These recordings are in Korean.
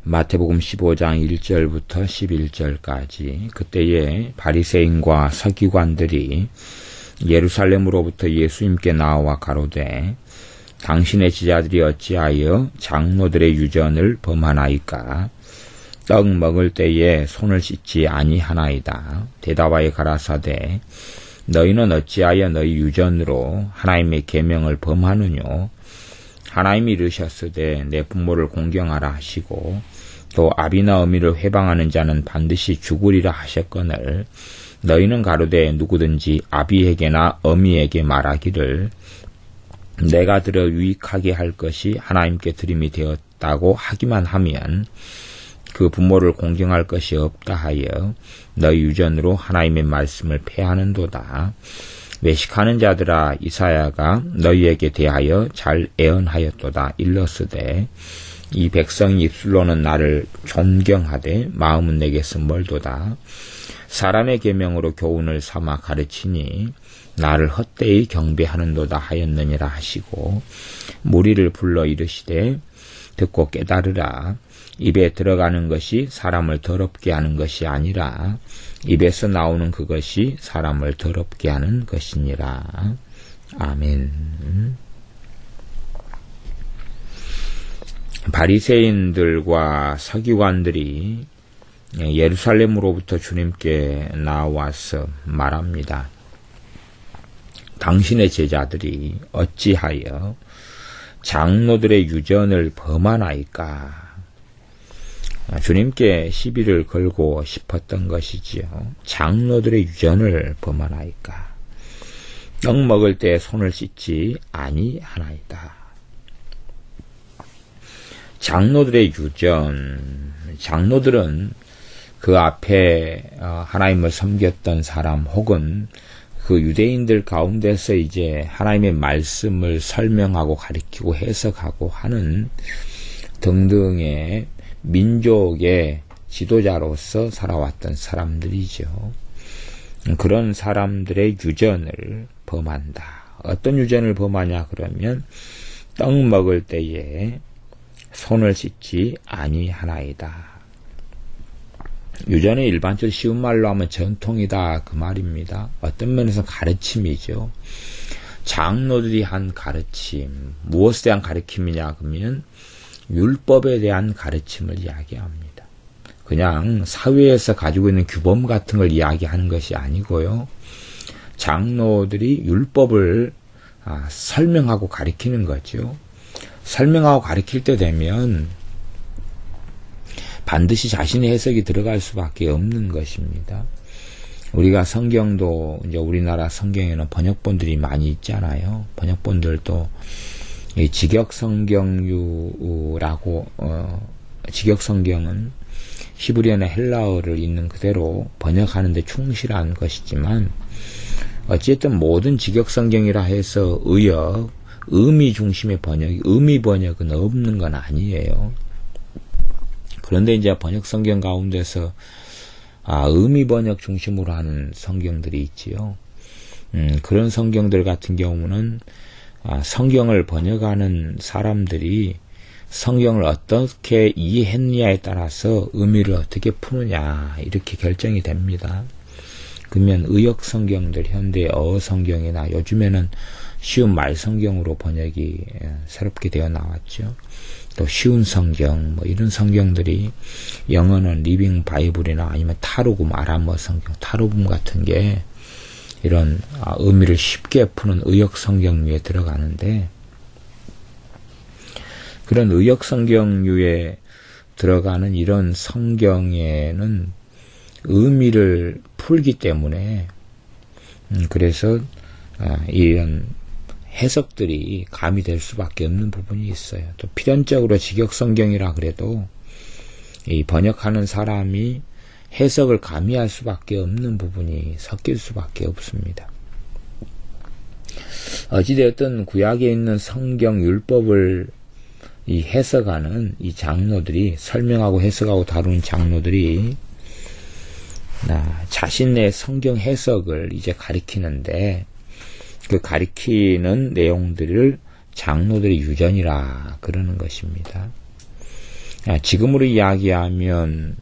마태복음 15장 1절부터 11절까지 그때에 바리새인과 서기관들이 예루살렘으로부터 예수님께 나와 가로되 당신의 제자들이 어찌하여 장로들의 유전을 범하나이까? 떡 먹을 때에 손을 씻지 아니하나이다. 대답하여 가라사대 너희는 어찌하여 너희 유전으로 하나님의 계명을 범하느뇨? 하나님이 이르셨으되 내 부모를 공경하라 하시고 또 아비나 어미를 회방하는 자는 반드시 죽으리라 하셨거늘 너희는 가로되 누구든지 아비에게나 어미에게 말하기를 내가 들어 유익하게 할 것이 하나님께 드림이 되었다고 하기만 하면 그 부모를 공경할 것이 없다 하여 너희 유전으로 하나님의 말씀을 폐하는도다. 외식하는 자들아 이사야가 너희에게 대하여 잘 애언하였도다. 일러스되 이 백성이 입술로는 나를 존경하되 마음은 내게서 멀도다. 사람의 계명으로 교훈을 삼아 가르치니 나를 헛되이 경배하는도다 하였느니라 하시고 무리를 불러 이르시되 듣고 깨달으라. 입에 들어가는 것이 사람을 더럽게 하는 것이 아니라 입에서 나오는 그것이 사람을 더럽게 하는 것이니라. 아멘. 바리새인들과 서기관들이 예루살렘으로부터 주님께 나와서 말합니다. 당신의 제자들이 어찌하여 장로들의 유전을 범하나이까? 주님께 시비를 걸고 싶었던 것이지요. 장로들의 유전을 범하나이까? 떡 먹을 때 손을 씻지 아니하나이다. 장로들의 유전, 장로들은 그 앞에 하나님을 섬겼던 사람 혹은 그 유대인들 가운데서 이제 하나님의 말씀을 설명하고 가르치고 해석하고 하는 등등의 민족의 지도자로서 살아왔던 사람들이죠. 그런 사람들의 유전을 범한다. 어떤 유전을 범하냐 그러면 떡 먹을 때에 손을 씻지 아니하나이다. 유전은 일반적으로 쉬운 말로 하면 전통이다 그 말입니다. 어떤 면에서 가르침이죠. 장로들이 한 가르침, 무엇에 대한 가르침이냐 그러면 율법에 대한 가르침을 이야기합니다. 그냥 사회에서 가지고 있는 규범 같은 걸 이야기하는 것이 아니고요. 장로들이 율법을 설명하고 가르치는 거죠. 설명하고 가르칠 때 되면 반드시 자신의 해석이 들어갈 수밖에 없는 것입니다. 우리가 성경도 이제 우리나라 성경에는 번역본들이 많이 있잖아요. 번역본들도 직역성경류라고 직역성경은 히브리어나 헬라어를 있는 그대로 번역하는 데 충실한 것이지만 어쨌든 모든 직역성경이라 해서 의미 중심의 의미 번역은 없는 건 아니에요. 그런데 이제 번역 성경 가운데서 의미 번역 중심으로 하는 성경들이 있지요. 그런 성경들 같은 경우는 성경을 번역하는 사람들이 성경을 어떻게 이해했느냐에 따라서 의미를 어떻게 푸느냐 이렇게 결정이 됩니다. 그러면 의역 성경들, 현대 어어 성경이나 요즘에는 쉬운 말 성경으로 번역이 새롭게 되어 나왔죠. 또 쉬운 성경, 이런 성경들이 영어는 리빙 바이블이나 아니면 타르굼, 아람어 성경, 타르굼 같은 게 이런 의미를 쉽게 푸는 의역 성경류에 들어가는데 그런 의역 성경류에 들어가는 이런 성경에는 의미를 풀기 때문에 그래서 이런 해석들이 가미될 수밖에 없는 부분이 있어요. 또 필연적으로 직역성경이라 그래도 이 번역하는 사람이 해석을 가미할 수밖에 없는 부분이 섞일 수밖에 없습니다. 어찌되었든 구약에 있는 성경 율법을 이 해석하는 이 장로들이 설명하고 해석하고 다루는 장로들이 자신의 성경 해석을 이제 가리키는데 그 가리키는 내용들을 장로들의 유전이라 그러는 것입니다. 지금으로 이야기하면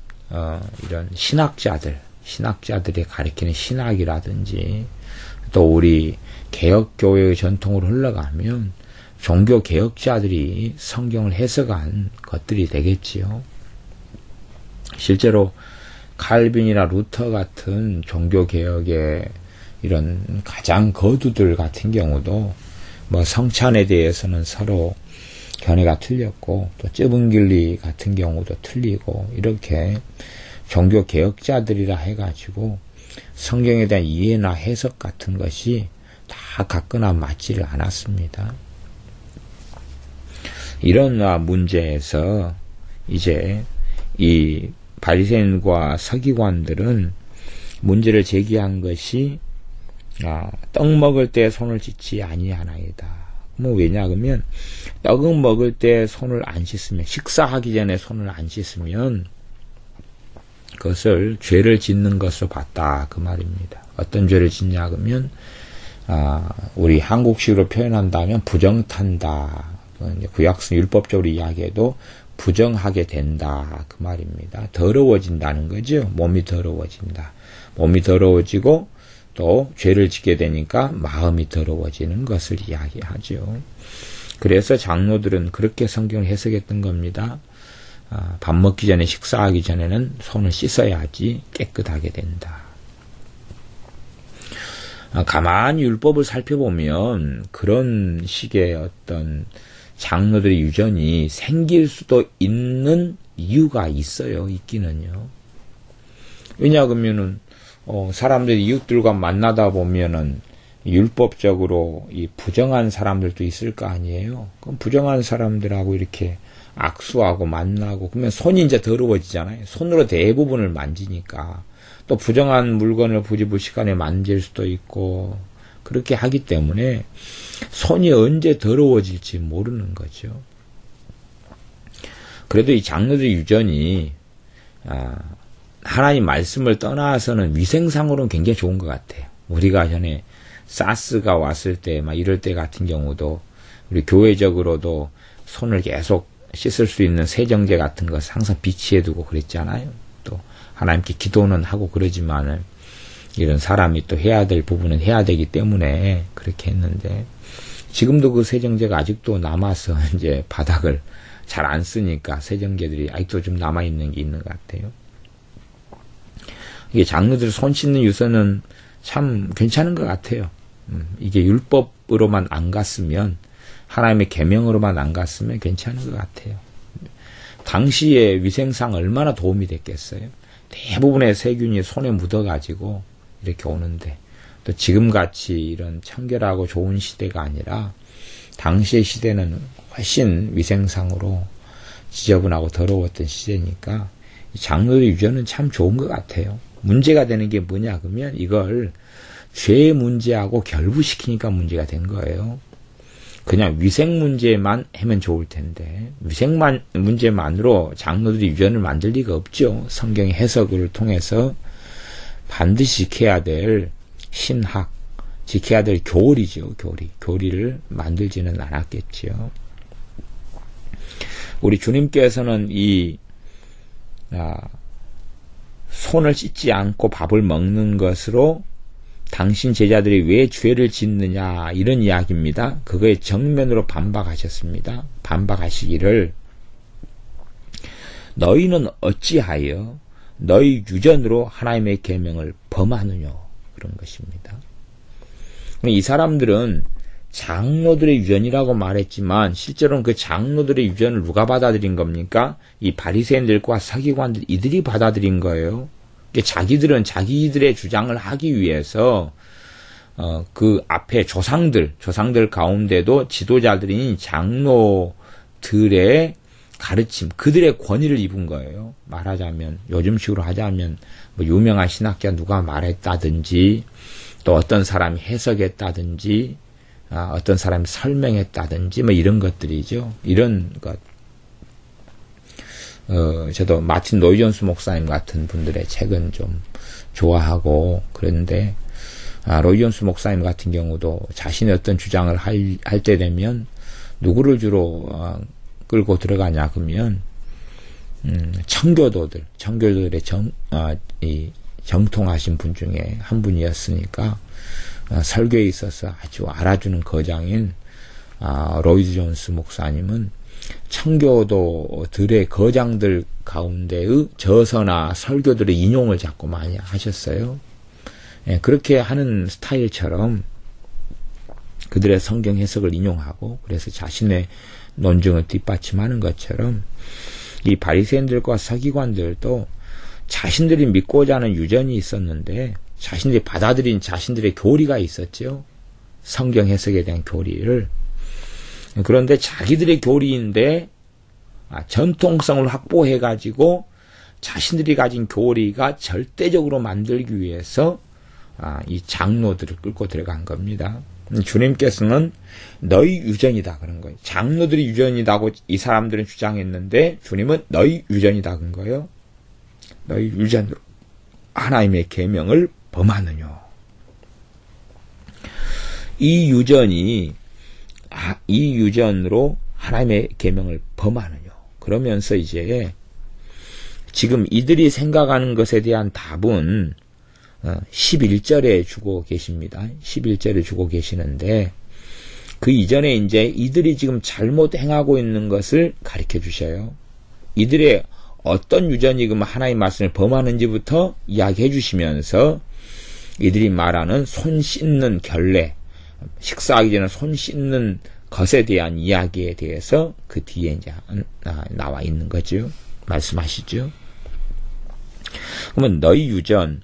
이런 신학자들이 가리키는 신학이라든지 또 우리 개혁교회의 전통으로 흘러가면 종교 개혁자들이 성경을 해석한 것들이 되겠지요. 실제로 칼빈이나 루터 같은 종교 개혁의 이런 가장 거두들 같은 경우도 뭐 성찬에 대해서는 서로 견해가 틀렸고 또 쯔붕길리 같은 경우도 틀리고 이렇게 종교 개혁자들이라 해가지고 성경에 대한 이해나 해석 같은 것이 다 같거나 맞지를 않았습니다. 이런 문제에서 이제 이 바리새인과 서기관들은 문제를 제기한 것이 떡 먹을 때 손을 씻지 아니하나이다. 뭐 왜냐 그러면 떡을 먹을 때 손을 안 씻으면 식사하기 전에 손을 안 씻으면 그것을 죄를 짓는 것으로 봤다 그 말입니다. 어떤 죄를 짓냐 그러면 우리 한국식으로 표현한다면 부정탄다. 구약성 율법적으로 이야기해도 부정하게 된다 그 말입니다. 더러워진다는 거죠. 몸이 더러워진다. 몸이 더러워지고 또 죄를 짓게 되니까 마음이 더러워지는 것을 이야기하죠. 그래서 장로들은 그렇게 성경을 해석했던 겁니다. 밥 먹기 전에 식사하기 전에는 손을 씻어야지 깨끗하게 된다. 가만히 율법을 살펴보면 그런 식의 어떤 장로들의 유전이 생길 수도 있는 이유가 있어요. 있기는요. 왜냐 그러면은 사람들이 이웃들과 만나다 보면은 율법적으로 이 부정한 사람들도 있을 거 아니에요. 그럼 부정한 사람들하고 이렇게 악수하고 만나고 그러면 손이 이제 더러워지잖아요. 손으로 대부분을 만지니까 또 부정한 물건을 부지불식간에 만질 수도 있고 그렇게 하기 때문에 손이 언제 더러워질지 모르는 거죠. 그래도 이 장로들의 유전이 하나님 말씀을 떠나서는 위생상으로는 굉장히 좋은 것 같아요. 우리가 전에 사스가 왔을 때 막 이럴 때 같은 경우도 우리 교회적으로도 손을 계속 씻을 수 있는 세정제 같은 것을 항상 비치해 두고 그랬잖아요. 또 하나님께 기도는 하고 그러지만은 이런 사람이 또 해야 될 부분은 해야 되기 때문에 그렇게 했는데 지금도 그 세정제가 아직도 남아서 이제 바닥을 잘 안 쓰니까 세정제들이 아직도 좀 남아있는 게 있는 것 같아요. 이게 장로들 손 씻는 유서는 참 괜찮은 것 같아요. 이게 율법으로만 안 갔으면 하나님의 계명으로만 안 갔으면 괜찮은 것 같아요. 당시의 위생상 얼마나 도움이 됐겠어요. 대부분의 세균이 손에 묻어가지고 이렇게 오는데 또 지금같이 이런 청결하고 좋은 시대가 아니라 당시의 시대는 훨씬 위생상으로 지저분하고 더러웠던 시대니까 장로의 유전은 참 좋은 것 같아요. 문제가 되는 게 뭐냐 그러면 이걸 죄 문제하고 결부시키니까 문제가 된 거예요. 그냥 위생 문제만 하면 좋을 텐데 위생 문제만으로 장로들이 유전을 만들 리가 없죠. 성경의 해석을 통해서 반드시 지켜야 될 신학, 지켜야 될 교리죠. 교리를 만들지는 않았겠지요. 우리 주님께서는 이 손을 씻지 않고 밥을 먹는 것으로 당신 제자들이 왜 죄를 짓느냐 이런 이야기입니다. 그거에 정면으로 반박하셨습니다. 반박하시기를 너희는 어찌하여 너희 유전으로 하나님의 계명을 범하느냐 그런 것입니다. 이 사람들은 장로들의 유전이라고 말했지만 실제로는 그 장로들의 유전을 누가 받아들인 겁니까? 이 바리새인들과 서기관들 이들이 받아들인 거예요. 자기들은 자기들의 주장을 하기 위해서 그 앞에 조상들 가운데도 지도자들인 장로들의 가르침, 그들의 권위를 입은 거예요. 말하자면 요즘식으로 하자면 뭐 유명한 신학자 누가 말했다든지 또 어떤 사람이 해석했다든지 어떤 사람이 설명했다든지 뭐 이런 것들이죠. 이런 것. 저도 마틴 노이존스 목사님 같은 분들의 책은 좀 좋아하고 그런데 노이존스 목사님 같은 경우도 자신의 어떤 주장을 할 때 되면 누구를 주로 끌고 들어가냐 그러면 청교도들의 정통하신 분 중에 한 분이었으니까, 설교에 있어서 아주 알아주는 거장인, 로이드 존스 목사님은 청교도들의 거장들 가운데의 저서나 설교들의 인용을 자꾸 많이 하셨어요. 그렇게 하는 스타일처럼 그들의 성경 해석을 인용하고 그래서 자신의 논증을 뒷받침하는 것처럼 이 바리새인들과 서기관들도 자신들이 믿고자 하는 유전이 있었는데 자신들이 받아들인 자신들의 교리가 있었죠. 성경 해석에 대한 교리를. 그런데 자기들의 교리인데 전통성을 확보해가지고 자신들이 가진 교리가 절대적으로 만들기 위해서 이 장로들을 끌고 들어간 겁니다. 주님께서는 너희 유전이다 그런 거예요. 장로들이 유전이다고 이 사람들은 주장했는데 주님은 너희 유전이다 그런 거예요. 너희 유전으로 하나님의 계명을 범하느냐. 이 유전으로 하나님의 계명을 범하느냐. 그러면서 이제 지금 이들이 생각하는 것에 대한 답은 11절에 주고 계십니다. 11절에 주고 계시는데 그 이전에 이제 이들이 지금 잘못 행하고 있는 것을 가르쳐 주셔요. 이들의 어떤 유전이 그럼 하나님의 말씀을 범하는지부터 이야기해 주시면서 이들이 말하는 손 씻는 결례, 식사하기 전에 손 씻는 것에 대한 이야기에 대해서 그 뒤에 이제 나와 있는 거죠. 말씀하시죠. 그러면 너희 유전,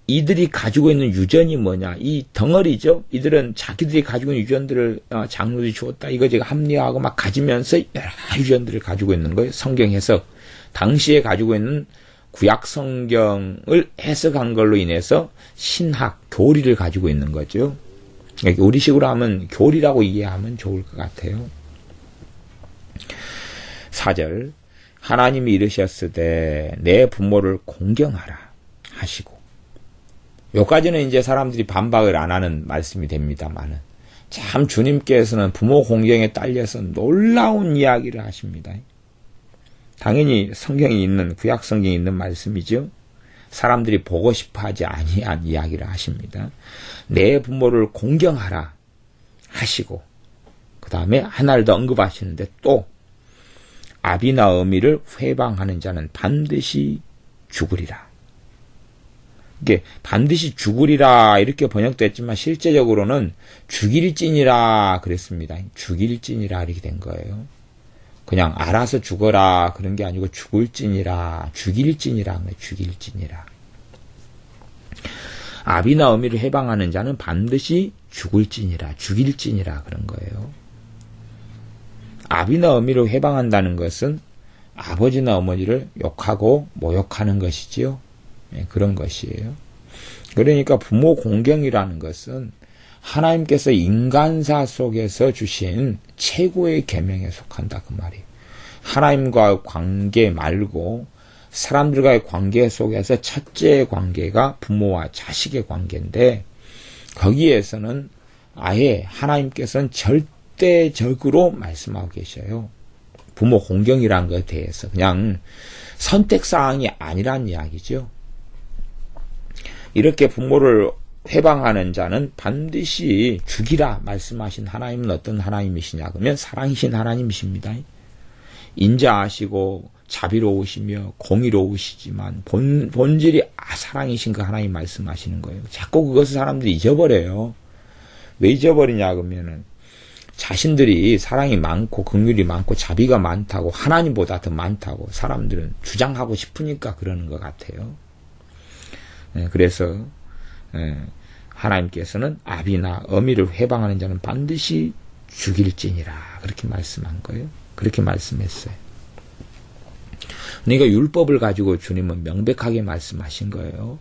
이들이 가지고 있는 유전이 뭐냐? 이 덩어리죠. 이들은 자기들이 가지고 있는 유전들을 장로들이 주었다. 이거 제가 합리화하고 막 가지면서 여러 유전들을 가지고 있는 거예요. 성경 해석. 당시에 가지고 있는 구약 성경을 해석한 걸로 인해서 신학, 교리를 가지고 있는 거죠. 우리식으로 하면 교리라고 이해하면 좋을 것 같아요. 4절. 하나님이 이르셨으되 내 부모를 공경하라 하시고. 여기까지는 이제 사람들이 반박을 안 하는 말씀이 됩니다만은 참 주님께서는 부모 공경에 딸려서 놀라운 이야기를 하십니다. 당연히 성경이 있는 구약 성경이 있는 말씀이죠. 사람들이 보고 싶어하지 아니한 이야기를 하십니다. 내 부모를 공경하라 하시고 그 다음에 하나를 더 언급하시는데 또 아비나 어미를 회방하는 자는 반드시 죽으리라. 이게 반드시 죽으리라 이렇게 번역됐지만 실제적으로는 죽일지니라 그랬습니다. 죽일지니라 이렇게 된 거예요. 그냥 알아서 죽어라 그런 게 아니고 죽을지니라, 죽일지니라, 죽일지니라. 아비나 어미를 해방하는 자는 반드시 죽을지니라, 죽일지니라 그런 거예요. 아비나 어미를 해방한다는 것은 아버지나 어머니를 욕하고 모욕하는 것이지요. 그런 것이에요. 그러니까 부모 공경이라는 것은 하나님께서 인간사 속에서 주신 최고의 계명에 속한다 그 말이에요. 하나님과의 관계 말고 사람들과의 관계 속에서 첫째 관계가 부모와 자식의 관계인데 거기에서는 아예 하나님께서는 절대적으로 말씀하고 계셔요. 부모 공경이라는 것에 대해서 그냥 선택사항이 아니란 이야기죠. 이렇게 부모를 회방하는 자는 반드시 죽이라 말씀하신 하나님은 어떤 하나님이시냐 그러면 사랑이신 하나님이십니다. 인자하시고 자비로우시며 공의로우시지만 본질이 사랑이신 그 하나님 말씀하시는 거예요. 자꾸 그것을 사람들이 잊어버려요. 왜 잊어버리냐 그러면은 자신들이 사랑이 많고 긍휼이 많고 자비가 많다고 하나님보다 더 많다고 사람들은 주장하고 싶으니까 그러는 것 같아요. 그래서 하나님께서는 아비나 어미를 회방하는 자는 반드시 죽일지니라 그렇게 말씀한 거예요. 그렇게 말씀했어요. 그러니까 율법을 가지고 주님은 명백하게 말씀하신 거예요.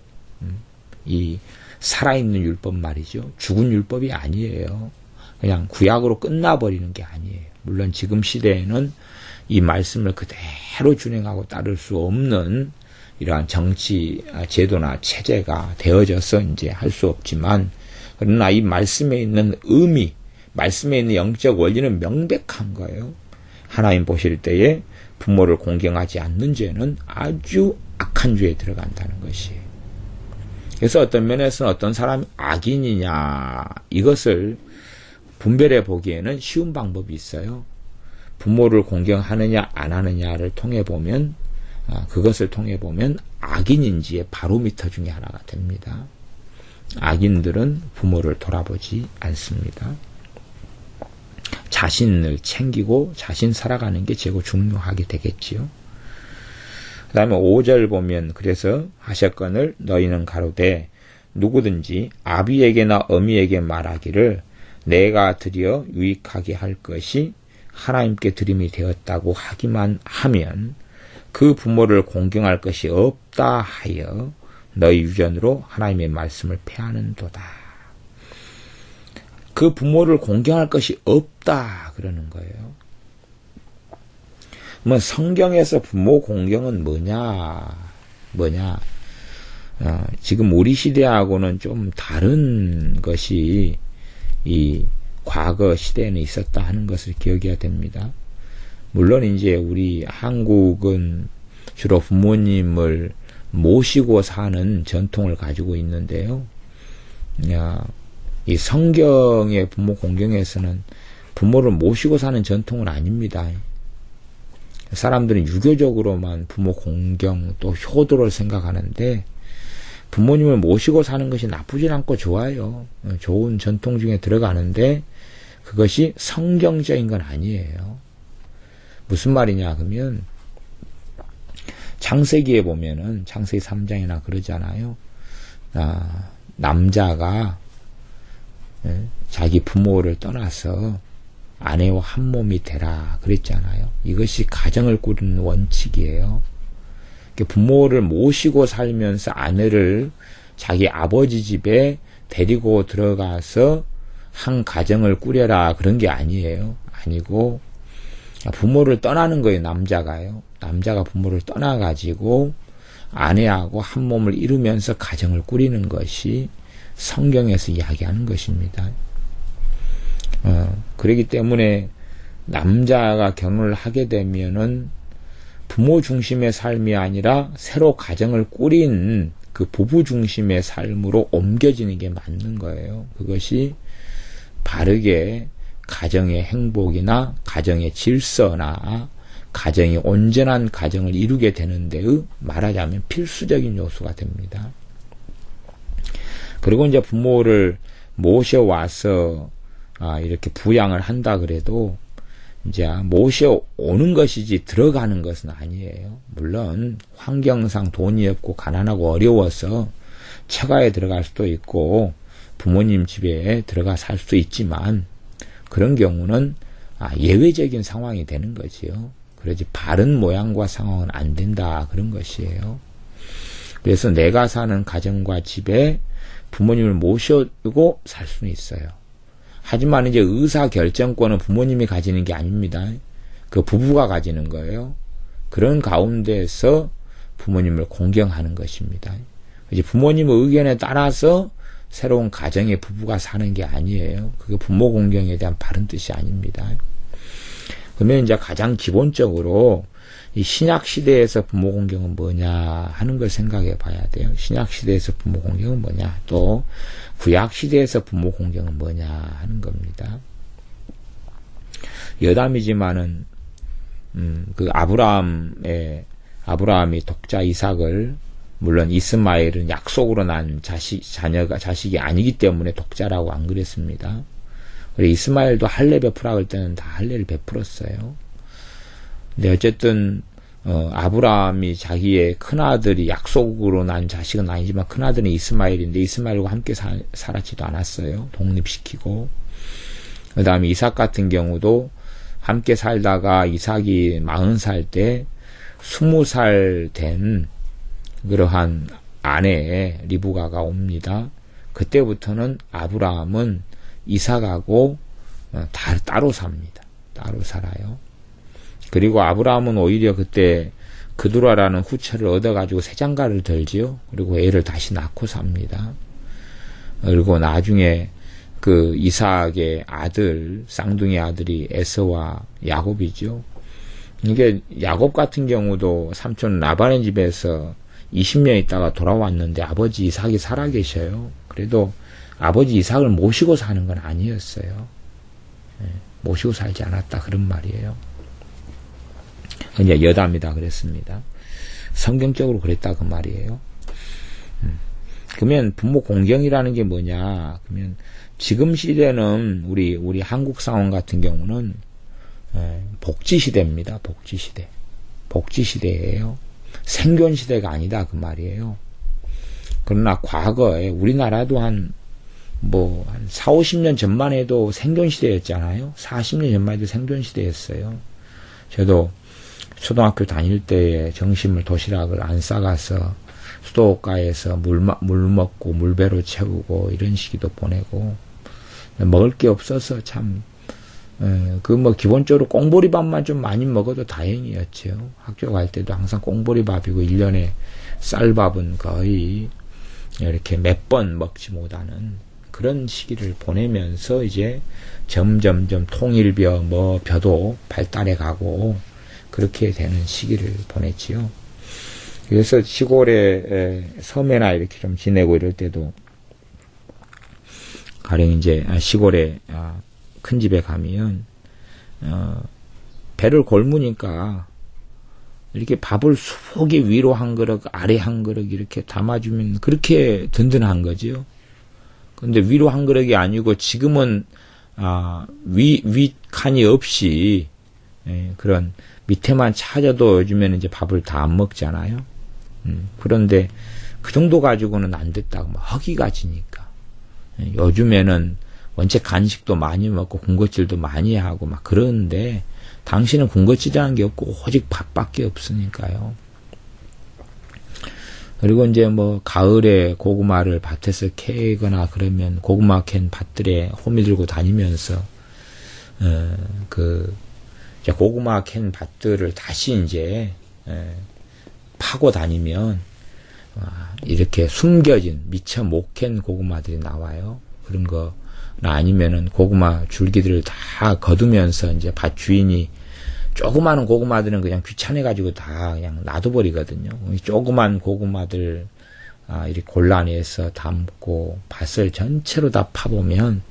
이 살아있는 율법 말이죠. 죽은 율법이 아니에요. 그냥 구약으로 끝나버리는 게 아니에요. 물론 지금 시대에는 이 말씀을 그대로 준행하고 따를 수 없는 이러한 정치 제도나 체제가 되어져서 이제 할 수 없지만 그러나 이 말씀에 있는 의미, 말씀에 있는 영적 원리는 명백한 거예요. 하나님 보실 때에 부모를 공경하지 않는 죄는 아주 악한 죄에 들어간다는 것이에요. 그래서 어떤 면에서는 어떤 사람이 악인이냐 이것을 분별해 보기에는 쉬운 방법이 있어요. 부모를 공경하느냐 안 하느냐를 통해 보면 그것을 통해 보면 악인인지의 바로미터 중에 하나가 됩니다. 악인들은 부모를 돌아보지 않습니다. 자신을 챙기고 자신 살아가는 게 제일 중요하게 되겠지요. 그 다음에 5절 보면 그래서 하셨거늘 너희는 가로되 누구든지 아비에게나 어미에게 말하기를 내가 드려 유익하게 할 것이 하나님께 드림이 되었다고 하기만 하면 그 부모를 공경할 것이 없다 하여 너희 유전으로 하나님의 말씀을 폐하는도다. 그 부모를 공경할 것이 없다 그러는 거예요. 뭐 성경에서 부모 공경은 뭐냐? 지금 우리 시대하고는 좀 다른 것이 이 과거 시대에는 있었다 하는 것을 기억해야 됩니다. 물론 이제 우리 한국은 주로 부모님을 모시고 사는 전통을 가지고 있는데요. 이 성경의 부모 공경에서는 부모를 모시고 사는 전통은 아닙니다. 사람들은 유교적으로만 부모 공경 또 효도를 생각하는데 부모님을 모시고 사는 것이 나쁘진 않고 좋아요. 좋은 전통 중에 들어가는데 그것이 성경적인 건 아니에요. 무슨 말이냐 그러면 창세기에 보면은 창세기 3장이나 그러잖아요. 남자가 자기 부모를 떠나서 아내와 한 몸이 되라 그랬잖아요. 이것이 가정을 꾸리는 원칙이에요. 부모를 모시고 살면서 아내를 자기 아버지 집에 데리고 들어가서 한 가정을 꾸려라 그런 게 아니에요. 아니고 부모를 떠나는 거예요. 남자가요. 남자가 부모를 떠나가지고 아내하고 한 몸을 이루면서 가정을 꾸리는 것이 성경에서 이야기하는 것입니다. 그렇기 때문에 남자가 결혼을 하게 되면은 부모 중심의 삶이 아니라 새로 가정을 꾸린 그 부부 중심의 삶으로 옮겨지는 게 맞는 거예요. 그것이 바르게 가정의 행복이나 가정의 질서나 가정이 온전한 가정을 이루게 되는 데의 말하자면 필수적인 요소가 됩니다. 그리고 이제 부모를 모셔와서 이렇게 부양을 한다 그래도 이제 모셔오는 것이지 들어가는 것은 아니에요. 물론 환경상 돈이 없고 가난하고 어려워서 처가에 들어갈 수도 있고 부모님 집에 들어가 살 수도 있지만 그런 경우는 예외적인 상황이 되는 거지요. 그러지 바른 모양과 상황은 안 된다 그런 것이에요. 그래서 내가 사는 가정과 집에 부모님을 모셔두고 살 수는 있어요. 하지만 이제 의사 결정권은 부모님이 가지는 게 아닙니다. 그 부부가 가지는 거예요. 그런 가운데서 부모님을 공경하는 것입니다. 이제 부모님의 의견에 따라서 새로운 가정의 부부가 사는 게 아니에요. 그게 부모 공경에 대한 바른 뜻이 아닙니다. 그러면 이제 가장 기본적으로 이 신약 시대에서 부모 공경은 뭐냐 하는 걸 생각해 봐야 돼요. 신약 시대에서 부모 공경은 뭐냐, 또 구약 시대에서 부모 공경은 뭐냐 하는 겁니다. 여담이지만은 그 아브라함이 독자 이삭을, 물론 이스마엘은 약속으로 난 자식이 아니기 때문에 독자라고 안 그랬습니다. 그리고 이스마엘도 할례 베풀라 할 때는 다 할례를 베풀었어요. 근데 어쨌든 아브라함이 자기의 큰아들이 약속으로 난 자식은 아니지만 큰아들은 이스마엘인데 이스마엘과 함께 살았지도 않았어요. 독립시키고. 그 다음에 이삭 같은 경우도 함께 살다가 이삭이 40살 때 20살 된 그러한 아내 리브가가 옵니다. 그때부터는 아브라함은 이삭하고 따로 삽니다. 따로 살아요. 그리고 아브라함은 오히려 그때 그두라라는 후처를 얻어가지고 새 장가를 들지요. 그리고 애를 다시 낳고 삽니다. 그리고 나중에 그 이삭의 아들, 쌍둥이 아들이 에서와 야곱이죠. 이게 야곱 같은 경우도 삼촌 라반의 집에서 20년 있다가 돌아왔는데 아버지 이삭이 살아계셔요. 그래도 아버지 이삭을 모시고 사는 건 아니었어요. 모시고 살지 않았다 그런 말이에요. 이제 여담이다 그랬습니다. 성경적으로 그랬다 그 말이에요. 그러면 부모 공경이라는 게 뭐냐? 그러면 지금 시대는 우리 한국 상황 같은 경우는 복지 시대입니다. 복지 시대. 복지 시대예요. 생존 시대가 아니다 그 말이에요. 그러나 과거에 우리나라도 한 4, 50년 전만 해도 생존 시대였잖아요. 40년 전만 해도 생존 시대였어요. 저도 초등학교 다닐 때에 점심을 도시락을 안 싸가서 수도가에서 물 먹고 물배로 채우고 이런 시기도 보내고 먹을 게 없어서 참 기본적으로 꽁보리밥만 좀 많이 먹어도 다행이었죠. 학교 갈 때도 항상 꽁보리밥이고 1년에 쌀밥은 거의 이렇게 몇 번 먹지 못하는 그런 시기를 보내면서 이제 점점점 통일벼 벼도 발달해 가고 그렇게 되는 시기를 보냈지요. 그래서 시골에 섬에나 이렇게 좀 지내고 이럴 때도 가령 이제 시골에 큰 집에 가면 배를 골무니까 이렇게 밥을 속에 위로 한 그릇 아래 한 그릇 이렇게 담아주면 그렇게 든든한 거지요. 근데 위로 한 그릇이 아니고 지금은 위 칸이 없이 그런 밑에만 찾아도 요즘에는 이제 밥을 다 안 먹잖아요. 그런데 그 정도 가지고는 안 됐다고 막 허기가 지니까. 요즘에는 원체 간식도 많이 먹고 군것질도 많이 하고 막 그러는데 당신은 군것질이라는 게 없고 오직 밥밖에 없으니까요. 그리고 이제 가을에 고구마를 밭에서 캐거나 그러면 고구마 캔 밭들에 호미 들고 다니면서 고구마 캔 밭들을 다시 이제 파고 다니면 이렇게 숨겨진 미처 못 캔 고구마들이 나와요. 그런 거 아니면은 고구마 줄기들을 다 거두면서 이제 밭 주인이 조그마한 고구마들은 그냥 귀찮아가지고 다 그냥 놔둬버리거든요. 조그만 고구마들 이렇게 골라내서 담고 밭을 전체로 다 파보면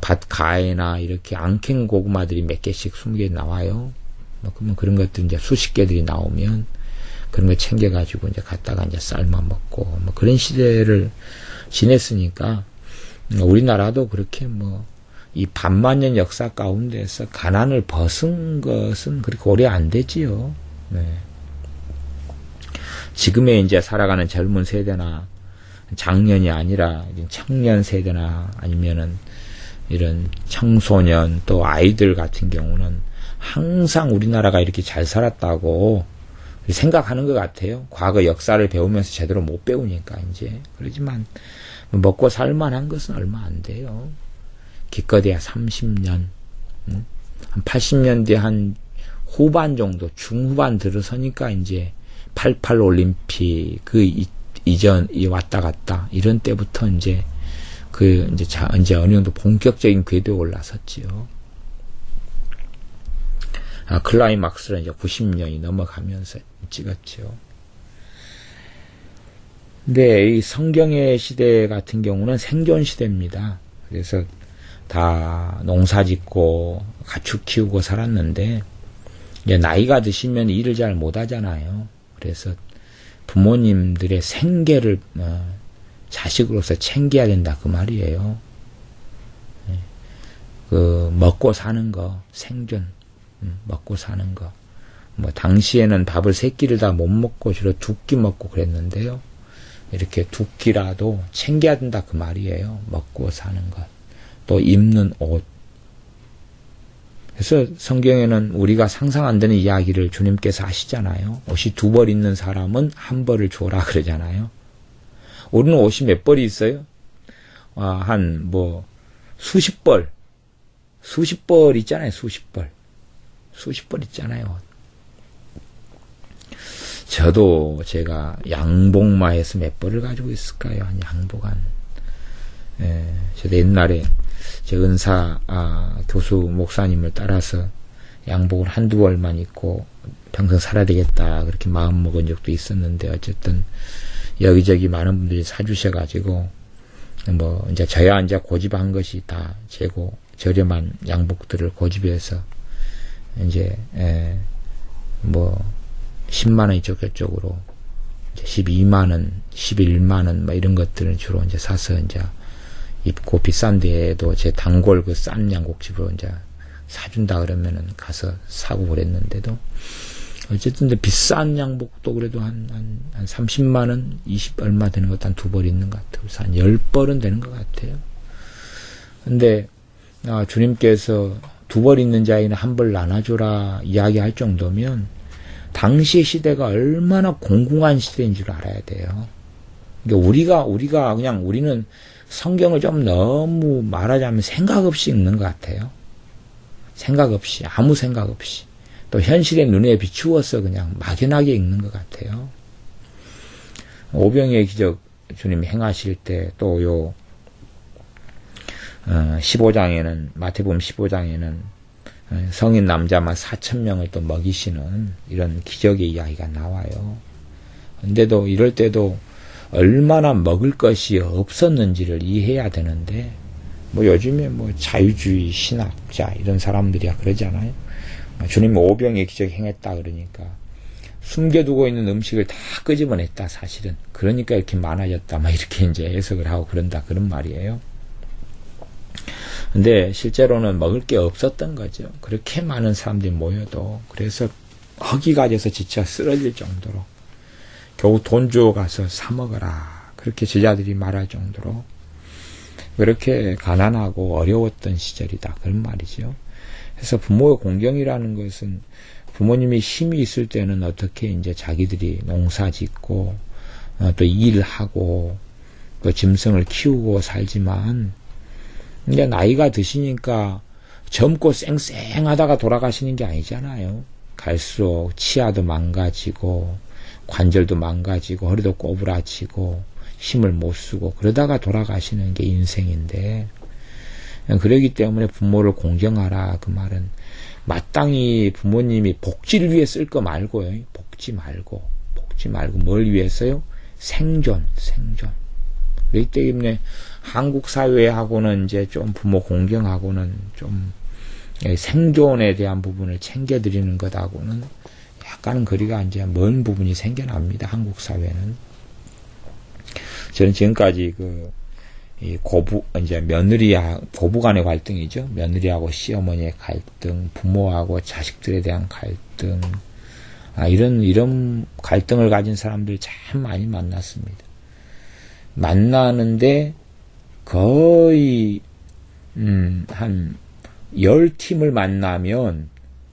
밭 가에나 이렇게 안 캔 고구마들이 몇 개씩 20개 나와요. 그러면 그런 것들 이제 수십 개들이 나오면 그런 거 챙겨가지고 이제 갖다가 이제 삶아 먹고 그런 시대를 지냈으니까 우리나라도 그렇게 이 반만년 역사 가운데서 가난을 벗은 것은 그렇게 오래 안 되지요. 네. 지금의 이제 살아가는 젊은 세대나 장년이 아니라 청년 세대나 아니면은 이런 청소년 또 아이들 같은 경우는 항상 우리나라가 이렇게 잘 살았다고 생각하는 것 같아요. 과거 역사를 배우면서 제대로 못 배우니까 이제. 그렇지만 먹고 살만한 것은 얼마 안 돼요. 기껏해야 30년, 한 80년대 한 후반 정도, 중후반 들어서니까 이제 88 올림픽 이전이 왔다 갔다 이런 때부터 이제 이제 어느 정도 본격적인 궤도에 올라섰지요. 클라이막스는 이제 90년이 넘어가면서 찍었죠. 근데 이 성경의 시대 같은 경우는 생존 시대입니다. 그래서 다 농사 짓고 가축 키우고 살았는데 이제 나이가 드시면 일을 잘 못하잖아요. 그래서 부모님들의 생계를 자식으로서 챙겨야 된다 그 말이에요. 먹고 사는 거 생존 먹고 사는 거 당시에는 밥을 세 끼를 다 못 먹고 주로 두 끼 먹고 그랬는데요. 이렇게 두 끼라도 챙겨야 된다 그 말이에요. 먹고 사는 것. 또 입는 옷. 그래서 성경에는 우리가 상상 안 되는 이야기를 주님께서 하시잖아요. 옷이 2벌 있는 사람은 1벌을 줘라 그러잖아요. 우리는 옷이 몇 벌이 있어요? 한 수십 벌 있잖아요. 수십 벌 있잖아요. 저도 제가 양복마에서 몇 벌을 가지고 있을까요? 한 양복 저도 옛날에 제 은사 교수 목사님을 따라서 양복을 한두 벌만 입고 평생 살아야 되겠다 그렇게 마음 먹은 적도 있었는데 어쨌든 여기저기 많은 분들이 사주셔가지고 뭐 이제 저야 이제 고집한 것이 다 재고 저렴한 양복들을 고집해서 이제 뭐 10만 원 이쪽 저쪽으로 12만 원, 11만 원, 뭐 이런 것들은 주로 이제 사서 이제 입고 비싼 데에도 제 단골 그 싼 양복집으로 이제 사준다 그러면은 가서 사고 그랬는데도 어쨌든 이제 비싼 양복도 그래도 한 30만 원, 20 얼마 되는 것도 한 두 벌 있는 것 같아요. 그래서 한 10벌은 되는 것 같아요. 근데, 주님께서 두 벌 있는 자에는 한 벌 나눠줘라 이야기할 정도면 당시 시대가 얼마나 공공한 시대인 줄 알아야 돼요. 그러니까 우리가 그냥 우리는 성경을 좀 너무 말하자면 생각 없이 읽는 것 같아요. 생각 없이, 아무 생각 없이. 또 현실의 눈에 비추어서 그냥 막연하게 읽는 것 같아요. 오병이의 기적 주님이 행하실 때 또 요 15장에는 마태복음 15장에는 성인 남자만 4,000명을 또 먹이시는 이런 기적의 이야기가 나와요. 근데도 이럴 때도 얼마나 먹을 것이 없었는지를 이해해야 되는데 뭐 요즘에 뭐 자유주의 신학자 이런 사람들이야 그러잖아요. 주님이 오병의 기적 행했다 그러니까 숨겨두고 있는 음식을 다 끄집어냈다 사실은. 그러니까 이렇게 많아졌다 막 이렇게 이제 해석을 하고 그런다 그런 말이에요. 근데 실제로는 먹을 게 없었던 거죠. 그렇게 많은 사람들이 모여도. 그래서 허기가 져서 지쳐 쓰러질 정도로 겨우 돈 주어 가서 사 먹어라 그렇게 제자들이 말할 정도로 그렇게 가난하고 어려웠던 시절이다 그런 말이죠. 그래서 부모의 공경이라는 것은 부모님이 힘이 있을 때는 어떻게 이제 자기들이 농사 짓고 또 일하고 또 짐승을 키우고 살지만 이제 나이가 드시니까 젊고 쌩쌩하다가 돌아가시는 게 아니잖아요. 갈수록 치아도 망가지고 관절도 망가지고 허리도 꼬부라지고 힘을 못 쓰고 그러다가 돌아가시는 게 인생인데 그러기 때문에 부모를 공경하라 그 말은 마땅히 부모님이 복지를 위해 쓸 거 말고요. 복지 말고 뭘 위해서요? 생존. 그렇기 때문에 한국 사회하고는 이제 좀 부모 공경하고는 좀 생존에 대한 부분을 챙겨드리는 것하고는 약간은 거리가 이제 먼 부분이 생겨납니다. 한국 사회는. 저는 지금까지 이 이제 고부 간의 갈등이죠. 며느리하고 시어머니의 갈등, 부모하고 자식들에 대한 갈등, 이런 갈등을 가진 사람들 참 많이 만났습니다. 만나는데 거의 한 10팀을 만나면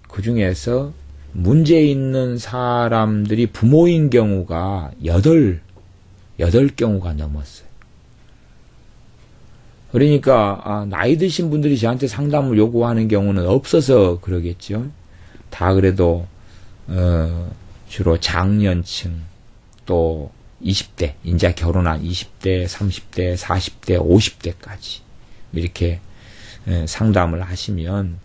그 중에서 문제 있는 사람들이 부모인 경우가 8경우가 넘었어요. 그러니까 나이 드신 분들이 저한테 상담을 요구하는 경우는 없어서 그러겠죠. 다 그래도 주로 장년층 또 20대, 이제 결혼한 20대, 30대, 40대, 50대까지 이렇게 상담을 하시면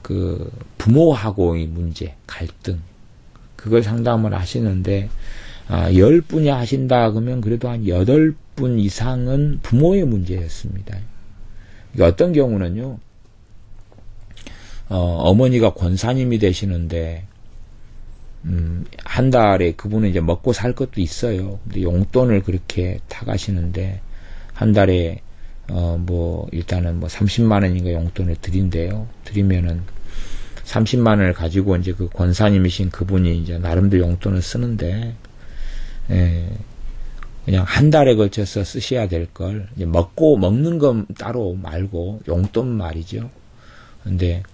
그 부모하고의 문제, 갈등 그걸 상담을 하시는데 10분이 하신다 그러면 그래도 한 8분 이상은 부모의 문제였습니다. 어떤 경우는요, 어머니가 권사님이 되시는데 한 달에 그분은 이제 먹고 살 것도 있어요. 근데 용돈을 그렇게 타가시는데 한 달에 일단은 30만 원인가 용돈을 드린대요. 드리면은 30만 원을 가지고 이제 그 권사님이신 그분이 이제 나름대로 용돈을 쓰는데 그냥 한 달에 걸쳐서 쓰셔야 될 걸 이제 먹는 건 따로 말고 용돈 말이죠. 근데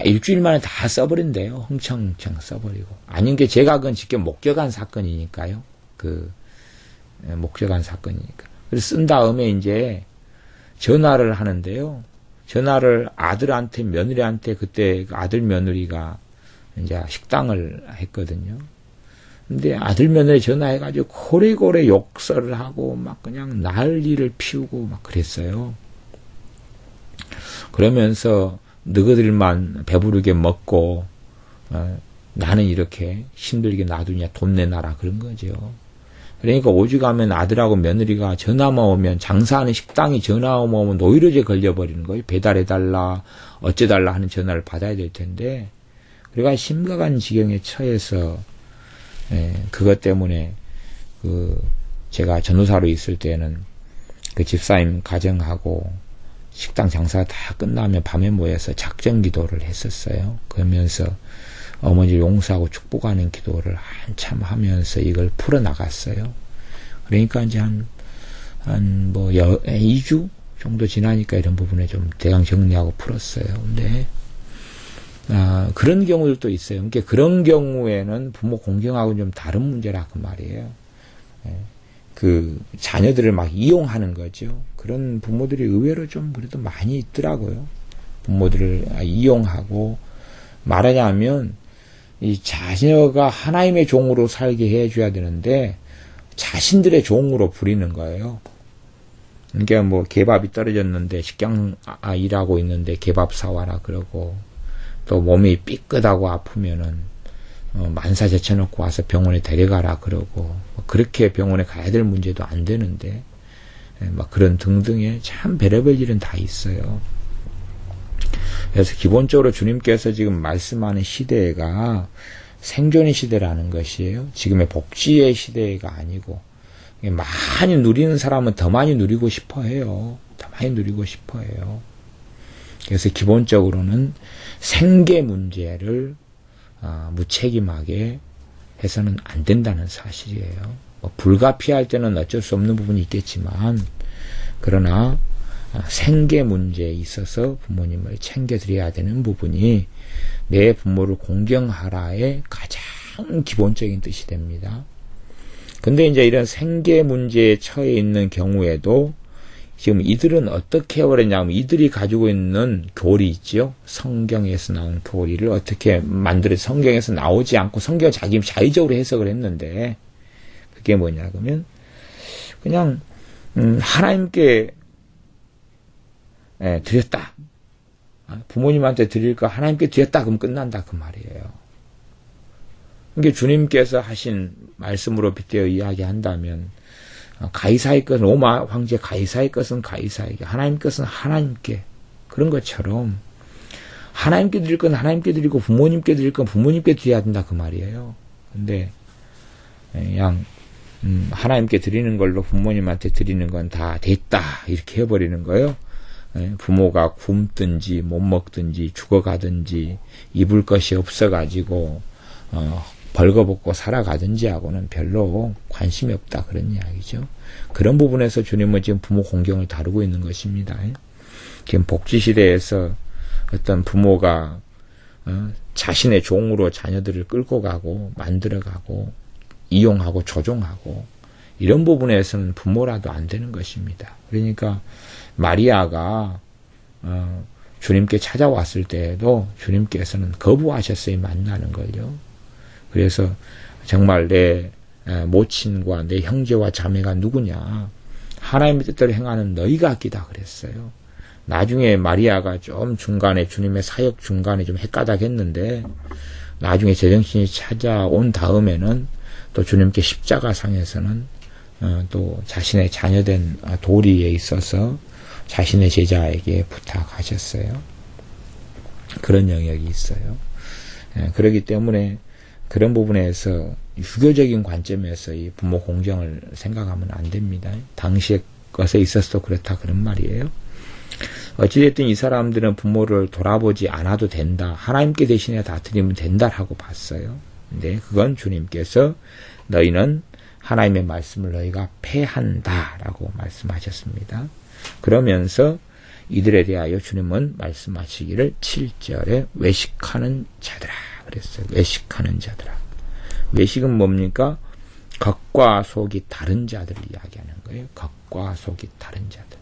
일주일 만에 다 써버린대요. 흥청흥청 써버리고. 아닌 게 제가 그건 직접 목격한 사건이니까요. 목격한 사건이니까. 그래서 쓴 다음에 이제 전화를 하는데요. 전화를 아들한테, 며느리한테 그때 그 아들 며느리가 이제 식당을 했거든요. 근데 아들 며느리 전화해가지고 고래고래 욕설을 하고 막 그냥 난리를 피우고 막 그랬어요. 그러면서 너희들만 배부르게 먹고 나는 이렇게 힘들게 놔두냐, 돈 내놔라, 그런 거죠. 그러니까 오죽하면 아들하고 며느리가 전화만 오면, 장사하는 식당이 전화만 오면 노이로제 걸려버리는 거예요. 배달해달라, 어째달라 하는 전화를 받아야 될 텐데, 그러니까 심각한 지경에 처해서, 그것 때문에, 제가 전도사로 있을 때는 그 집사님 가정하고 식당 장사가 다 끝나면 밤에 모여서 작전 기도를 했었어요. 그러면서 어머니를 용서하고 축복하는 기도를 한참 하면서 이걸 풀어나갔어요. 그러니까 이제 한 2주 정도 지나니까 이런 부분에 좀 대강 정리하고 풀었어요. 근데, 그런 경우들도 있어요. 그러니까 그런 경우에는 부모 공경하고는 좀 다른 문제라 그 말이에요. 그 자녀들을 막 이용하는 거죠. 그런 부모들이 의외로 좀 그래도 많이 있더라고요. 부모들을 이용하고, 말하자면 이 자녀가 하나님의 종으로 살게 해줘야 되는데 자신들의 종으로 부리는 거예요. 그러니까 뭐 개밥이 떨어졌는데 식당 일하고 있는데 개밥 사와라 그러고, 또 몸이 삐끗하고 아프면은 만사 제쳐놓고 와서 병원에 데려가라 그러고, 그렇게 병원에 가야 될 문제도 안 되는데 막 그런 등등의 참 별의별 일은 다 있어요. 그래서 기본적으로 주님께서 지금 말씀하는 시대가 생존의 시대라는 것이에요. 지금의 복지의 시대가 아니고, 많이 누리는 사람은 더 많이 누리고 싶어 해요. 더 많이 누리고 싶어 해요. 그래서 기본적으로는 생계 문제를 무책임하게 해서는 안 된다는 사실이에요. 불가피할 때는 어쩔 수 없는 부분이 있겠지만, 그러나 생계 문제에 있어서 부모님을 챙겨드려야 되는 부분이 내 부모를 공경하라의 가장 기본적인 뜻이 됩니다. 근데 이제 이런 생계 문제에 처해 있는 경우에도 지금 이들은 어떻게 해버렸냐면, 이들이 가지고 있는 교리 있죠. 성경에서 나온 교리를 어떻게 만들어서 성경에서 나오지 않고 성경을 자기 자의적으로 해석을 했는데, 그게 뭐냐 그러면 그냥 하나님께 드렸다. 부모님한테 드릴 거 하나님께 드렸다 그러면 끝난다 그 말이에요. 그러니까 주님께서 하신 말씀으로 빗대어 이야기한다면, 가이사의 것은, 로마 황제 가이사의 것은 가이사에게, 하나님 것은 하나님께, 그런 것처럼 하나님께 드릴 건 하나님께 드리고 부모님께 드릴 건 부모님께 드려야 된다 그 말이에요. 근데 그냥 하나님께 드리는 걸로 부모님한테 드리는 건 다 됐다 이렇게 해버리는 거예요. 부모가 굶든지 못 먹든지 죽어가든지 입을 것이 없어가지고 벌거벗고 살아가든지 하고는 별로 관심이 없다 그런 이야기죠. 그런 부분에서 주님은 지금 부모 공경을 다루고 있는 것입니다. 지금 복지시대에서 어떤 부모가 자신의 종으로 자녀들을 끌고 가고 만들어가고 이용하고 조종하고, 이런 부분에서는 부모라도 안 되는 것입니다. 그러니까 마리아가 주님께 찾아왔을 때에도 주님께서는 거부하셨어요. 만나는 걸요. 그래서 정말 내 모친과 내 형제와 자매가 누구냐, 하나님의 뜻대로 행하는 너희가 끼다 그랬어요. 나중에 마리아가 좀 중간에, 주님의 사역 중간에 좀 헷가닥했는데, 나중에 제정신이 찾아온 다음에는 또 주님께 십자가상에서는 또 자신의 자녀된 도리에 있어서 자신의 제자에게 부탁하셨어요. 그런 영역이 있어요. 그렇기 때문에 그런 부분에서 유교적인 관점에서 이 부모 공경을 생각하면 안 됩니다. 당시의 것에 있어서도 그렇다 그런 말이에요. 어찌됐든 이 사람들은 부모를 돌아보지 않아도 된다, 하나님께 대신에 다 드리면 된다라고 봤어요. 근데 그건 주님께서 너희는 하나님의 말씀을 너희가 패한다라고 말씀하셨습니다. 그러면서 이들에 대하여 주님은 말씀하시기를 7절에 외식하는 자들아 그랬어요. 외식하는 자들아. 외식은 뭡니까? 겉과 속이 다른 자들을 이야기하는 거예요. 겉과 속이 다른 자들.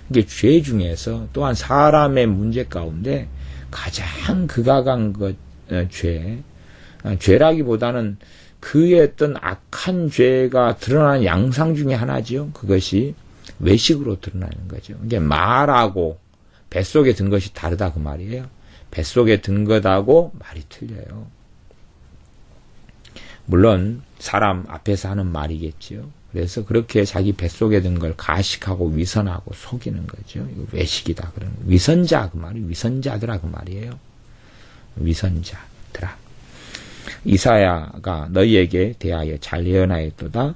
이게 죄 중에서 또한 사람의 문제 가운데 가장 극악한 것, 죄라기보다는 그의 어떤 악한 죄가 드러나는 양상 중에 하나죠. 그것이 외식으로 드러나는 거죠. 이게 말하고 뱃속에 든 것이 다르다 그 말이에요. 뱃속에 든 것하고 말이 틀려요. 물론 사람 앞에서 하는 말이겠지요. 그래서 그렇게 자기 뱃속에 든 걸 가식하고 위선하고 속이는 거죠. 이거 외식이다. 그런 위선자 그 말이 위선자들아 그 말이에요. 위선자들아. 이사야가 너희에게 대하여 잘 예언하였도다.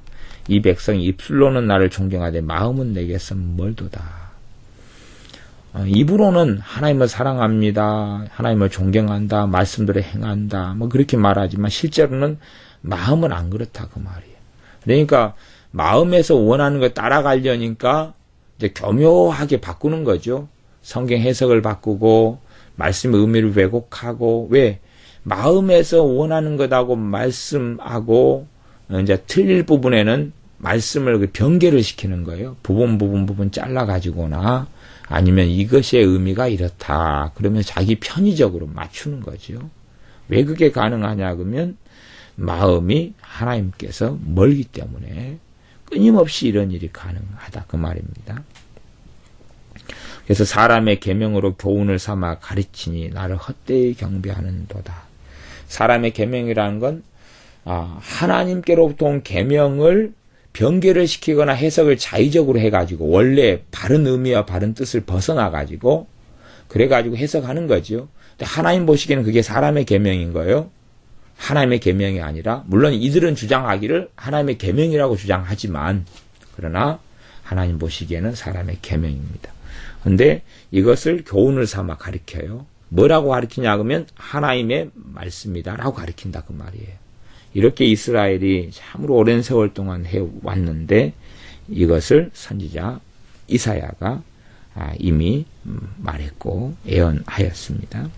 이 백성이 입술로는 나를 존경하되 마음은 내게서 멀도다. 입으로는 하나님을 사랑합니다. 하나님을 존경한다. 말씀대로 행한다. 뭐 그렇게 말하지만 실제로는 마음은 안 그렇다 그 말이에요. 그러니까 마음에서 원하는 걸 따라가려니까 이제 교묘하게 바꾸는 거죠. 성경 해석을 바꾸고 말씀의 의미를 왜곡하고 왜 마음에서 원하는 것하고 말씀하고 이제 틀릴 부분에는 말씀을 변개를 시키는 거예요. 부분 잘라가지고나 아니면 이것의 의미가 이렇다. 그러면 자기 편의적으로 맞추는 거죠. 왜 그게 가능하냐 그러면 마음이 하나님께서 멀기 때문에 끊임없이 이런 일이 가능하다 그 말입니다. 그래서 사람의 계명으로 교훈을 삼아 가르치니 나를 헛되이 경배하는도다. 사람의 계명이라는 건 하나님께로부터 온 계명을 변개를 시키거나 해석을 자의적으로 해가지고 원래 바른 의미와 바른 뜻을 벗어나가지고 그래가지고 해석하는 거죠. 근데 하나님 보시기에는 그게 사람의 계명인 거예요. 하나님의 계명이 아니라 물론 이들은 주장하기를 하나님의 계명이라고 주장하지만 그러나 하나님 보시기에는 사람의 계명입니다. 그런데 이것을 교훈을 삼아 가르쳐요. 뭐라고 가르치냐 그러면 하나님의 말씀이다 라고 가르친다 그 말이에요. 이렇게 이스라엘이 참으로 오랜 세월 동안 해왔는데 이것을 선지자 이사야가 이미 말했고 예언하였습니다.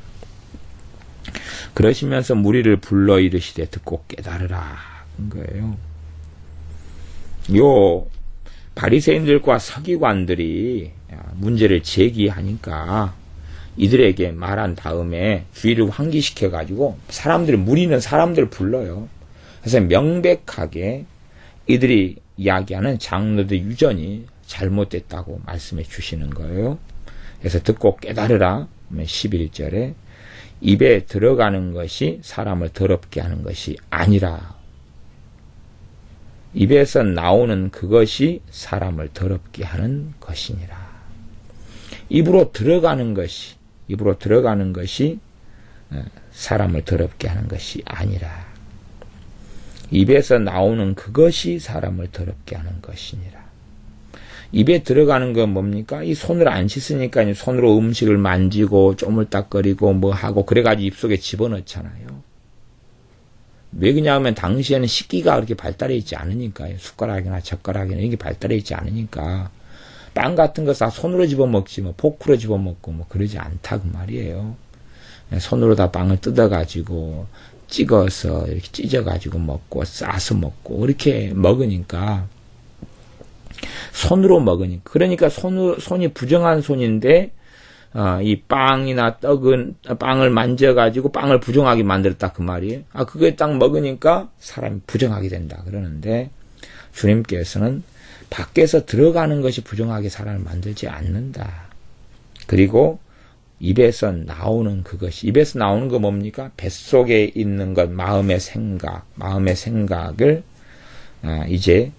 그러시면서 무리를 불러 이르시되 듣고 깨달으라 한 거예요. 요 바리새인들과 서기관들이 문제를 제기하니까 이들에게 말한 다음에 주의를 환기시켜 가지고 무리는 사람들을 불러요. 그래서 명백하게 이들이 이야기하는 장로들 유전이 잘못됐다고 말씀해 주시는 거예요. 그래서 듣고 깨달으라 11절에 입에 들어가는 것이 사람을 더럽게 하는 것이 아니라 입에서 나오는 그것이 사람을 더럽게 하는 것이니라. 입으로 들어가는 것이 사람을 더럽게 하는 것이 아니라 입에서 나오는 그것이 사람을 더럽게 하는 것이니라. 입에 들어가는 건 뭡니까? 이 손을 안 씻으니까 손으로 음식을 만지고 쪼물딱거리고 뭐 하고 그래가지고 입속에 집어넣잖아요. 왜 그러냐면 당시에는 식기가 그렇게 발달해 있지 않으니까요. 숟가락이나 젓가락이나 이게 발달해 있지 않으니까 빵 같은 거 다 손으로 집어먹지 뭐 포크로 집어먹고 뭐 그러지 않다 그 말이에요. 손으로 다 빵을 뜯어가지고 찍어서 이렇게 찢어가지고 먹고 싸서 먹고 그렇게 먹으니까 손으로 먹으니까 그러니까 손이 부정한 손인데 이 빵이나 떡은 빵을 만져가지고 빵을 부정하게 만들었다 그 말이에요. 그게 딱 먹으니까 사람이 부정하게 된다 그러는데 주님께서는 밖에서 들어가는 것이 부정하게 사람을 만들지 않는다. 그리고 입에서 나오는 거 뭡니까? 뱃속에 있는 것, 마음의 생각을 이제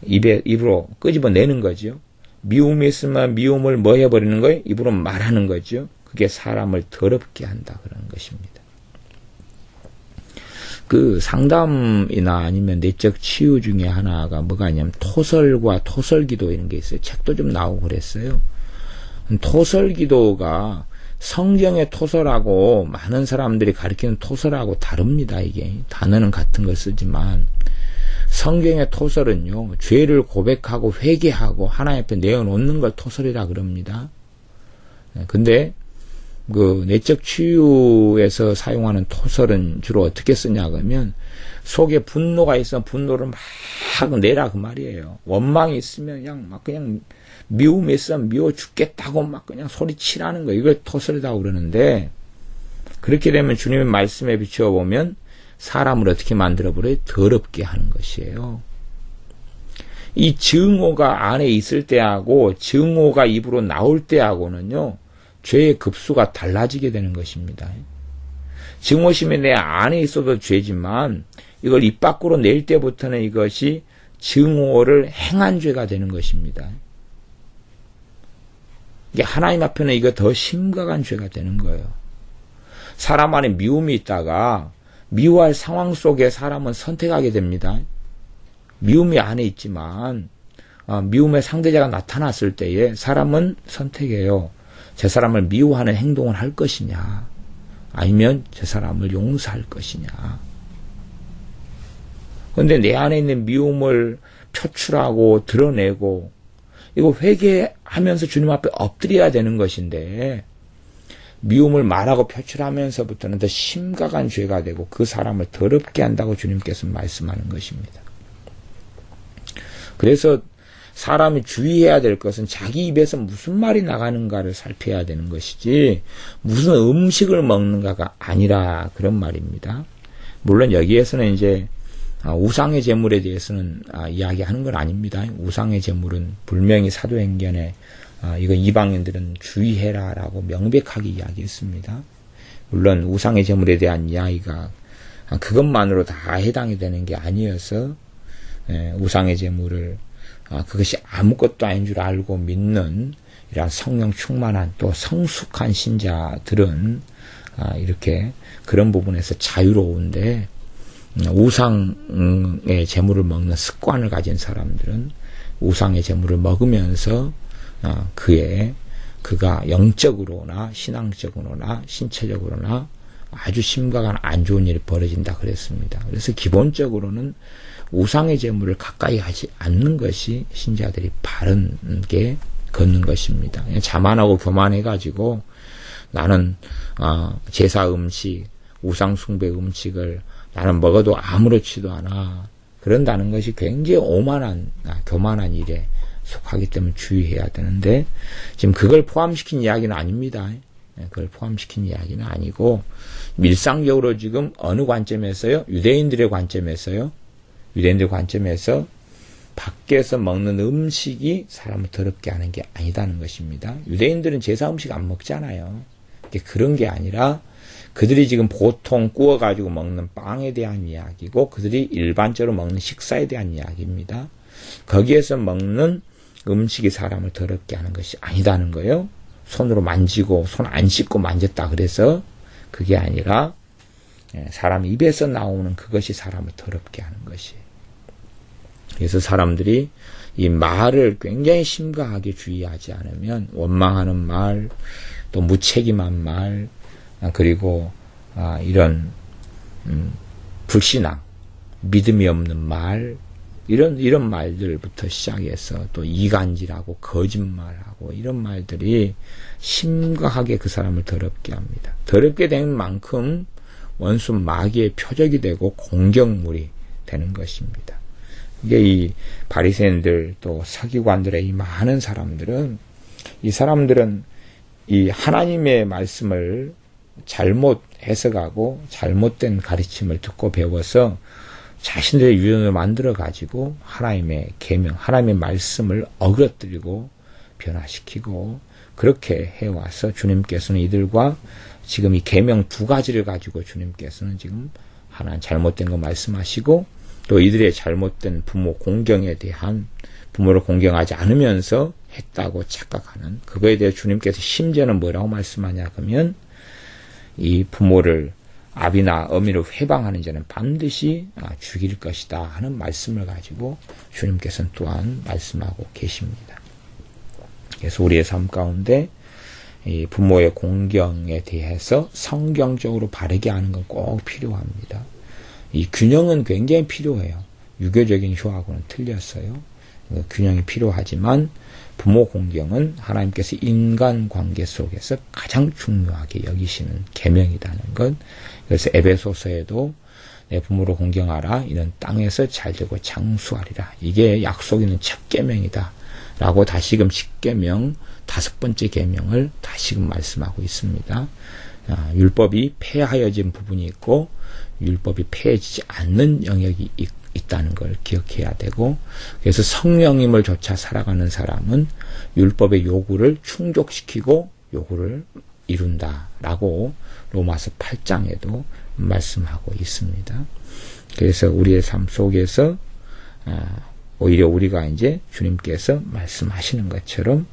입으로 끄집어내는 거죠. 미움이 있으면 미움을 뭐 해버리는 거예요? 입으로 말하는 거죠. 그게 사람을 더럽게 한다 그런 것입니다. 그 상담이나 아니면 내적 치유 중에 하나가 뭐가 있냐면 토설과 토설기도 이런 게 있어요. 책도 좀 나오고 그랬어요. 토설기도가 성경의 토설하고 많은 사람들이 가리키는 토설하고 다릅니다. 이게 단어는 같은 걸 쓰지만 성경의 토설은요, 죄를 고백하고 회개하고 하나님 앞에 내어놓는 걸 토설이라 그럽니다. 근데 그 내적 치유에서 사용하는 토설은 주로 어떻게 쓰냐 그러면 속에 분노가 있으면 분노를 막 내라 그 말이에요. 원망이 있으면 그냥 미움이 있으면 미워 죽겠다고 막 그냥 소리치라는 거, 이걸 토설이라고 그러는데 그렇게 되면 주님의 말씀에 비추어 보면 사람을 어떻게 만들어버려요? 더럽게 하는 것이에요. 이 증오가 안에 있을 때하고 증오가 입으로 나올 때하고는요, 죄의 급수가 달라지게 되는 것입니다. 증오심이 내 안에 있어도 죄지만 이걸 입 밖으로 낼 때부터는 이것이 증오를 행한 죄가 되는 것입니다. 이게 하나님 앞에는 이거 더 심각한 죄가 되는 거예요. 사람 안에 미움이 있다가 미워할 상황 속에 사람은 선택하게 됩니다. 미움이 안에 있지만 미움의 상대자가 나타났을 때에 사람은 선택해요. 저 사람을 미워하는 행동을 할 것이냐 아니면 저 사람을 용서할 것이냐. 그런데 내 안에 있는 미움을 표출하고 드러내고 이거 회개하면서 주님 앞에 엎드려야 되는 것인데 미움을 말하고 표출하면서부터는 더 심각한 죄가 되고 그 사람을 더럽게 한다고 주님께서 말씀하는 것입니다. 그래서 사람이 주의해야 될 것은 자기 입에서 무슨 말이 나가는가를 살펴야 되는 것이지 무슨 음식을 먹는가가 아니라 그런 말입니다. 물론 여기에서는 이제 우상의 제물에 대해서는 이야기하는 건 아닙니다. 우상의 제물은 분명히 사도행전에 이거 이방인들은 주의해라라고 명백하게 이야기했습니다. 물론 우상의 제물에 대한 이야기가 그것만으로 다 해당이 되는 게 아니어서 우상의 제물을 그것이 아무것도 아닌 줄 알고 믿는 이러한 성령 충만한 또 성숙한 신자들은 이렇게 그런 부분에서 자유로운데 우상의 제물을 먹는 습관을 가진 사람들은 우상의 제물을 먹으면서 그가 영적으로나 신앙적으로나 신체적으로나 아주 심각한 안 좋은 일이 벌어진다 그랬습니다. 그래서 기본적으로는 우상의 제물을 가까이 하지 않는 것이 신자들이 바른게 걷는 것입니다. 자만하고 교만해가지고 나는 제사 음식, 우상 숭배 음식을 나는 먹어도 아무렇지도 않아. 그런다는 것이 굉장히 오만한, 교만한 일에 속하기 때문에 주의해야 되는데 지금 그걸 포함시킨 이야기는 아닙니다. 그걸 포함시킨 이야기는 아니고 일상적으로 지금 어느 관점에서요? 유대인들의 관점에서요? 유대인들 관점에서 밖에서 먹는 음식이 사람을 더럽게 하는 게 아니다는 것입니다. 유대인들은 제사 음식 안 먹잖아요. 그런 게 아니라 그들이 지금 보통 구워가지고 먹는 빵에 대한 이야기고 그들이 일반적으로 먹는 식사에 대한 이야기입니다. 거기에서 먹는 음식이 사람을 더럽게 하는 것이 아니다는 거예요. 손으로 만지고 손 안 씻고 만졌다 그래서 그게 아니라 사람 입에서 나오는 그것이 사람을 더럽게 하는 것이에요. 그래서 사람들이 이 말을 굉장히 심각하게 주의하지 않으면 원망하는 말, 또 무책임한 말, 그리고 이런 불신앙, 믿음이 없는 말, 이런 말들부터 시작해서 또 이간질하고 거짓말하고 이런 말들이 심각하게 그 사람을 더럽게 합니다. 더럽게 된 만큼 원수 마귀의 표적이 되고 공격물이 되는 것입니다. 이게 이 바리새인들 또 서기관들의 이 많은 사람들은 이 사람들은 이 하나님의 말씀을 잘못 해석하고 잘못된 가르침을 듣고 배워서 자신들의 유전을 만들어 가지고 하나님의 계명, 하나님의 말씀을 어그러뜨리고 변화시키고 그렇게 해와서 주님께서는 이들과 지금 이 계명 두 가지를 가지고 주님께서는 지금 하나 잘못된 거 말씀하시고 또 이들의 잘못된 부모 공경에 대한 부모를 공경하지 않으면서 했다고 착각하는 그거에 대해 주님께서 심지어는 뭐라고 말씀하냐 그러면 이 부모를 아비나 어미를 회방하는 자는 반드시 죽일 것이다 하는 말씀을 가지고 주님께서는 또한 말씀하고 계십니다. 그래서 우리의 삶 가운데 이 부모의 공경에 대해서 성경적으로 바르게 하는 건 꼭 필요합니다. 이 균형은 굉장히 필요해요. 유교적인 효하고는 틀렸어요. 균형이 필요하지만 부모 공경은 하나님께서 인간관계 속에서 가장 중요하게 여기시는 계명이라는 것. 그래서 에베소서에도 내 부모를 공경하라. 이는 땅에서 잘되고 장수하리라. 이게 약속 있는 첫 계명이다. 라고 다시금 10계명 5번째 계명을 다시금 말씀하고 있습니다. 율법이 폐하여진 부분이 있고 율법이 폐해지지 않는 영역이 있다는 걸 기억해야 되고 그래서 성령님을 좇아 살아가는 사람은 율법의 요구를 충족시키고 요구를 이룬다라고 로마서 8장에도 말씀하고 있습니다. 그래서 우리의 삶 속에서 오히려 우리가 이제 주님께서 말씀하시는 것처럼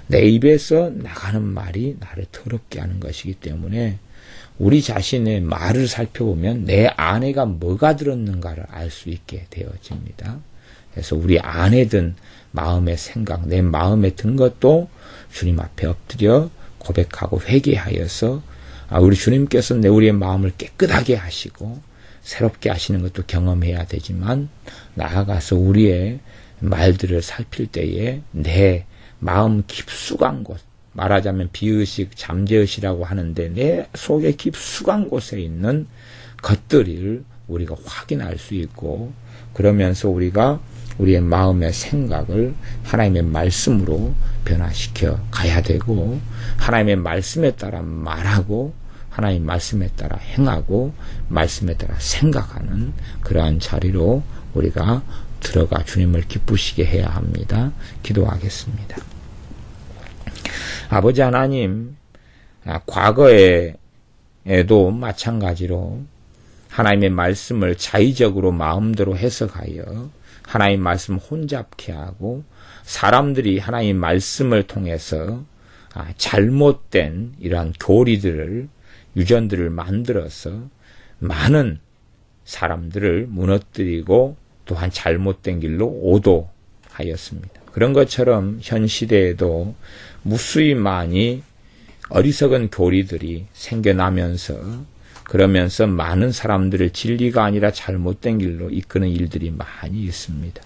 내 입에서 나가는 말이 나를 더럽게 하는 것이기 때문에 우리 자신의 말을 살펴보면 내 안에가 뭐가 들었는가를 알 수 있게 되어집니다. 그래서 우리 안에 든 마음의 생각, 내 마음에 든 것도 주님 앞에 엎드려 고백하고 회개하여서 우리 주님께서 우리의 마음을 깨끗하게 하시고 새롭게 하시는 것도 경험해야 되지만 나아가서 우리의 말들을 살필 때에 내 마음 깊숙한 곳, 말하자면 비의식, 잠재의식이라고 하는데 내 속에 깊숙한 곳에 있는 것들을 우리가 확인할 수 있고 그러면서 우리가 우리의 마음의 생각을 하나님의 말씀으로 변화시켜 가야 되고 하나님의 말씀에 따라 말하고 하나님 말씀에 따라 행하고 말씀에 따라 생각하는 그러한 자리로 우리가 들어가 주님을 기쁘시게 해야 합니다. 기도하겠습니다. 아버지 하나님, 과거에도 마찬가지로 하나님의 말씀을 자의적으로 마음대로 해석하여 하나님 말씀을 혼잡케 하고 사람들이 하나님 말씀을 통해서 잘못된 이러한 교리들을 유전들을 만들어서 많은 사람들을 무너뜨리고 또한 잘못된 길로 오도하였습니다. 그런 것처럼 현 시대에도 무수히 많이 어리석은 교리들이 생겨나면서 그러면서 많은 사람들을 진리가 아니라 잘못된 길로 이끄는 일들이 많이 있습니다.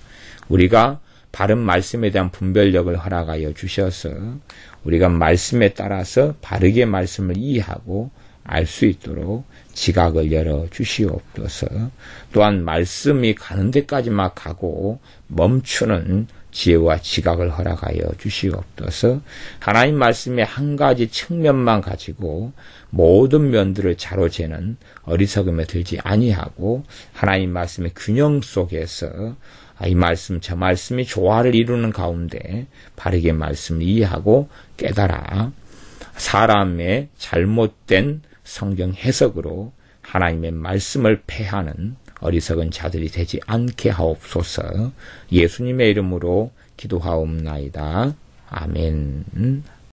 우리가 바른 말씀에 대한 분별력을 허락하여 주셔서 우리가 말씀에 따라서 바르게 말씀을 이해하고 알 수 있도록 지각을 열어 주시옵소서. 또한 말씀이 가는 데까지만 가고 멈추는 지혜와 지각을 허락하여 주시옵소서. 하나님 말씀의 한 가지 측면만 가지고 모든 면들을 자로재는 어리석음에 들지 아니하고 하나님 말씀의 균형 속에서 이 말씀 저 말씀이 조화를 이루는 가운데 바르게 말씀을 이해하고 깨달아 사람의 잘못된 성경 해석으로 하나님의 말씀을 폐하는 어리석은 자들이 되지 않게 하옵소서. 예수님의 이름으로 기도하옵나이다. 아멘.